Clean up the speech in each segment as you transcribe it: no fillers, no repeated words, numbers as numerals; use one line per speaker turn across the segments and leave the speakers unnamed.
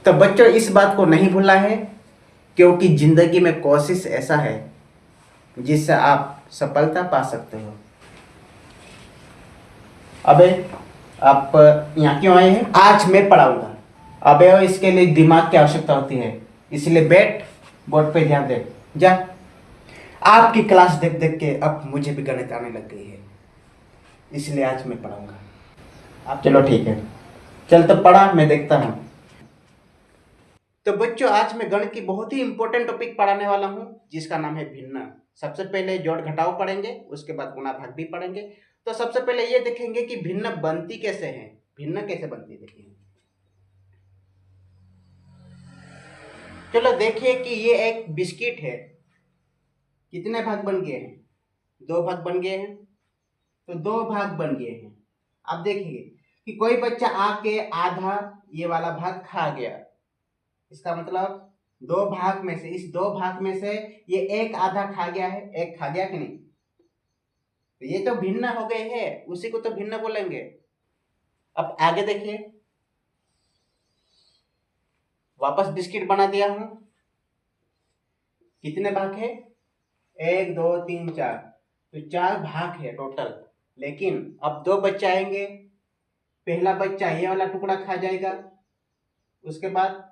तो बच्चों इस बात को नहीं भूलना है, क्योंकि जिंदगी में कोशिश ऐसा है जिससे आप सफलता पा सकते हो। अबे आप यहाँ क्यों आए हैं? आज मैं पढ़ाऊंगा। अबे इसके लिए दिमाग की आवश्यकता होती है, इसलिए बैठ, बोर्ड पे ध्यान दे। जा। आपकी क्लास देख देख के अब मुझे भी गणित आने लग गई है, इसलिए आज मैं पढ़ाऊंगा। आप चलो ठीक है, चल तो पढ़ा, मैं देखता हूँ। तो बच्चों आज मैं गणित की बहुत ही इंपॉर्टेंट टॉपिक पढ़ाने वाला हूँ, जिसका नाम है भिन्न। सबसे पहले जोड़ घटाव पढ़ेंगे, उसके बाद गुणा भाग भी पढ़ेंगे। तो सबसे पहले ये देखेंगे कि भिन्न बनती कैसे है, भिन्न कैसे बनती है। देखिए, चलो देखिए कि ये एक बिस्किट है। कितने भाग बन गए हैं? दो भाग बन गए हैं। तो दो भाग बन गए हैं। अब देखिए कि कोई बच्चा आके आधा ये वाला भाग खा गया, इसका मतलब दो भाग में से, इस दो भाग में से ये एक आधा खा गया है, एक खा गया कि नहीं? तो ये तो भिन्न हो गए हैं, उसी को तो भिन्न बोलेंगे। अब आगे देखिए, वापस बिस्किट बना दिया हूं। कितने भाग है? एक दो तीन चार, तो चार भाग है टोटल। लेकिन अब दो बच्चे आएंगे, पहला बच्चा ये वाला टुकड़ा खा जाएगा, उसके बाद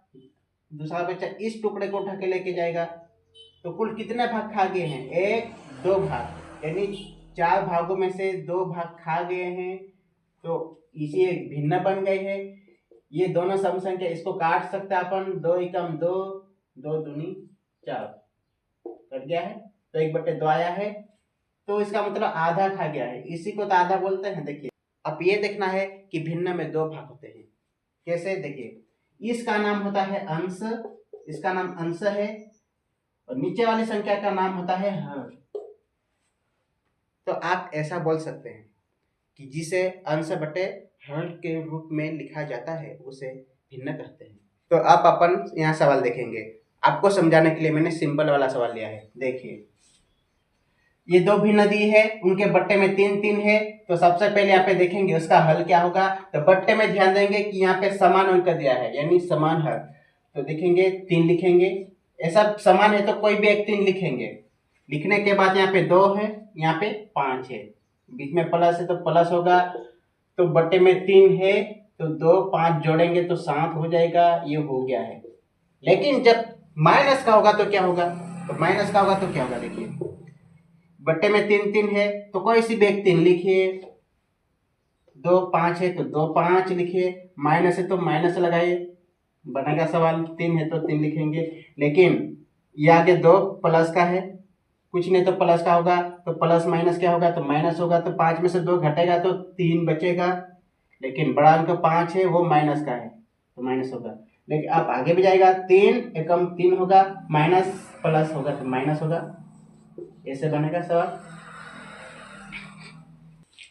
दूसरा बच्चा इस टुकड़े को उठा के लेके जाएगा। तो कुल कितने भाग खा गए हैं? एक दो भाग, यानी चार भागों में से दो भाग खा गए हैं, तो इसी एक भिन्न बन गए हैं। ये दोनों सम संख्या, इसको काट सकते हैं अपन, दो एकम दो, दो दूनी चार, कट गया है। तो एक बटे दो आया है, तो इसका मतलब आधा खा गया है, इसी को तो आधा बोलते हैं। देखिए अब ये देखना है कि भिन्न में दो भाग होते हैं। कैसे? देखिए, इसका नाम होता है अंश, इसका नाम अंश है, और नीचे वाली संख्या का नाम होता है हर। तो आप ऐसा बोल सकते हैं कि जिसे अंश बटे हर के रूप में लिखा जाता है उसे भिन्न कहते हैं। तो आप अपन यहाँ सवाल देखेंगे, आपको समझाने के लिए मैंने सिंपल वाला सवाल लिया है। देखिए, ये दो भिन्न दी है, उनके बट्टे में तीन तीन है। तो सबसे पहले यहाँ पे देखेंगे उसका हल क्या होगा। तो बट्टे में ध्यान देंगे कि यहाँ पे समान अंक दिया है, यानी समान हल। तो देखेंगे तीन लिखेंगे, ऐसा समान है तो कोई भी एक तीन लिखेंगे। लिखने के बाद यहाँ पे दो है, यहाँ पे पांच है, बीच में प्लस है तो प्लस होगा। तो बट्टे में तीन है, तो दो पांच जोड़ेंगे तो सात हो जाएगा, ये हो गया है। लेकिन जब माइनस का होगा तो क्या होगा? तो माइनस का होगा तो क्या होगा? देखिए, बट्टे में तीन तीन है तो कोई सी भी एक तीन लिखिए, दो पांच है तो दो पांच लिखिए, माइनस है तो माइनस लगाइए, बनेगा सवाल। तीन है तो तीन लिखेंगे। लेकिन ये आगे दो प्लस का है, कुछ नहीं तो प्लस का होगा, तो प्लस माइनस क्या होगा? तो माइनस होगा। तो पांच में से दो घटेगा तो तीन बचेगा। लेकिन बड़ा अंक पांच है, वो माइनस का है तो माइनस होगा। लेकिन आप आगे भी जाएगा, तीन एकम तीन होगा, माइनस प्लस होगा तो माइनस होगा। ऐसे बनेगा सवाल।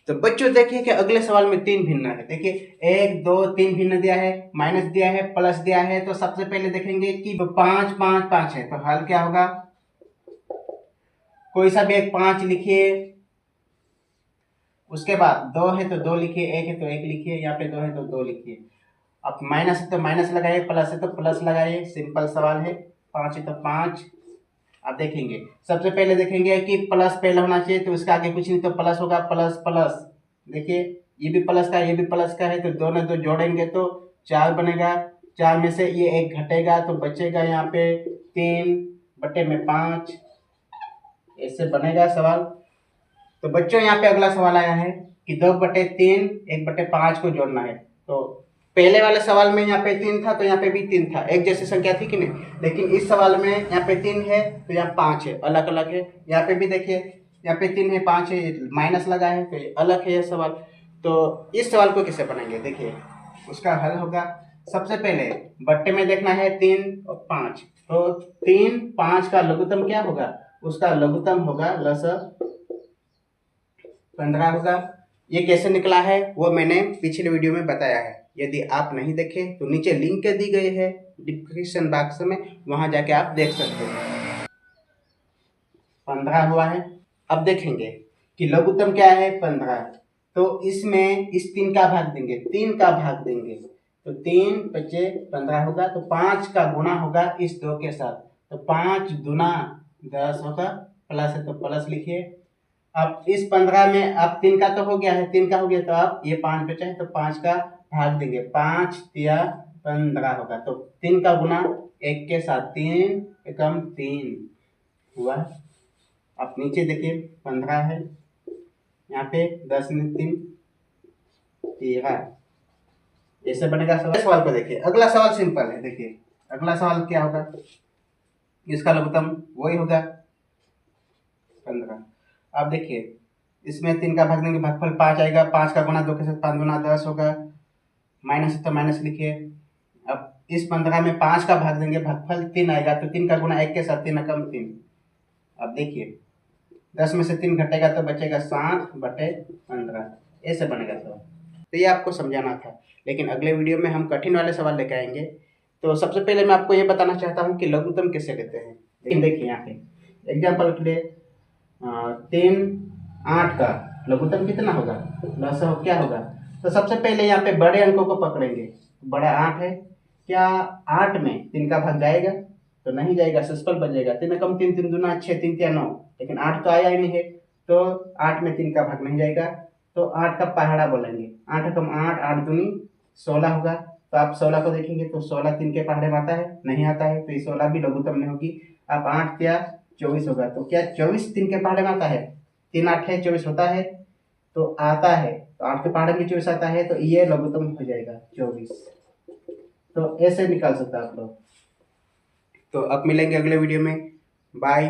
तो बच्चों देखिए कि अगले सवाल में तीन भिन्न है। देखिए, एक दो तीन भिन्न दिया है, माइनस दिया है, प्लस दिया है। तो सबसे पहले देखेंगे कि पांच पांच पांच है, तो हल क्या होगा? कोई सा भी एक पांच लिखिए, उसके बाद दो है तो दो लिखिए, एक है तो एक लिखिए, यहाँ पे दो है तो दो लिखिए। अब माइनस है तो माइनस लगाइए, प्लस है तो प्लस लगाइए, सिंपल सवाल है। पांच है तो पांच। अब देखेंगे, सबसे पहले देखेंगे कि प्लस पहले होना चाहिए, तो उसका आगे कुछ नहीं तो प्लस होगा, प्लस प्लस। देखिए, ये भी प्लस का, ये भी प्लस का है, तो दोनों दो जोड़ेंगे तो चार बनेगा। चार में से ये एक घटेगा तो बचेगा यहाँ पे तीन बटे में पाँच। ऐसे बनेगा सवाल। तो बच्चों यहाँ पे अगला सवाल आया है कि दो बटे तीन एक बटे पाँच को जोड़ना है। तो पहले वाले सवाल में यहाँ पे तीन था तो यहाँ पे भी तीन था, एक जैसी संख्या थी कि नहीं। लेकिन इस सवाल में यहाँ पे तीन है तो यहाँ पाँच है, अलग अलग है। यहाँ पे भी देखिए, यहाँ पे तीन है पाँच है, माइनस लगा है, तो ये अलग है ये सवाल। तो इस सवाल को कैसे बनाएंगे? देखिए, उसका हल होगा, सबसे पहले बट्टे में देखना है तीन और पाँच। तो तीन पाँच का लघुत्तम क्या होगा? उसका लघुत्तम होगा लसअ 15 होगा। ये कैसे निकला है वो मैंने पिछले वीडियो में बताया है, यदि आप नहीं देखे तो नीचे लिंक दी गई है डिस्क्रिप्शन बॉक्स में, वहां जाके आप देख सकते हैं। 15 हुआ है। अब देखेंगे कि लघुत्तम क्या है? 15। तो इसमें इस तीन का भाग देंगे, तीन का भाग देंगे, तो 3×5 = 15 होगा, तो 5 का गुणा होगा इस 2 के साथ, तो 5 दूना 10 होगा, प्लस है तो प्लस लिखिए। अब इस 15 में अब 3 का तो हो गया है, 3 का हो गया, तो अब ये 5 बचा है तो 5 का भाग देंगे, 5 तिया 15 होगा, तो 3 का गुना 1 के साथ, 3 एकम 3 हुआ। अब नीचे देखिए 15 है, यहाँ पे 10 में 3 13, ऐसे बनेगा सवाल। सवाल को देखिए, अगला सवाल सिंपल है। देखिए अगला सवाल क्या होगा, इसका लघुत्तम वही होगा 15। अब देखिए इसमें 3 का भाग देंगे, भागफल 5 आएगा, 5 का गुना 2 के साथ 5 दूना 10 होगा, माइनस है तो माइनस लिखिए। अब इस 15 में 5 का भाग देंगे, भागफल 3 आएगा, तो 3 का गुना 1 के साथ, 3 एकम 3। अब देखिए 10 में से 3 घटेगा तो बचेगा 7/15, ऐसे बनेगा सवाल। तो ये आपको समझाना था, लेकिन अगले वीडियो में हम कठिन वाले सवाल लेकर आएंगे। तो सबसे पहले मैं आपको ये बताना चाहता हूँ कि लघुत्तम कैसे लेते हैं। लेकिन देखिए यहाँ पे एग्जाम्पल के लिए 3 8 का लघुत्तम कितना होगा, लसाअ क्या होगा। तो सबसे पहले यहाँ पे बड़े अंकों को पकड़ेंगे, बड़ा 8 है, क्या 8 में 3 का भाग जाएगा, तो नहीं जाएगा, सिंपल बच जाएगा, 3 एकम 3, 3 दूना 6, 3 तिया 9, लेकिन 8 तो आया ही नहीं है, तो 8 में 3 का भाग नहीं जाएगा, तो 8 का पहाड़ा बोलेंगे, 8 एकम 8, 8 दूनी 16 होगा। तो आप 16 को देखेंगे तो 16 3 के पहाड़े में आता है, नहीं आता है, तो ये 16 भी लघुत्तम नहीं होगी। अब 8 तिया 24 होगा, तो क्या 24 3 के पहाड़े में आता है, 3 8 है 24 होता है, तो आता है, तो 8 के पहाड़े में 24 आता है, तो ये लघुत्तम हो जाएगा 24। तो ऐसे निकाल सकते हैं आप लोग। तो अब मिलेंगे अगले वीडियो में, बाय।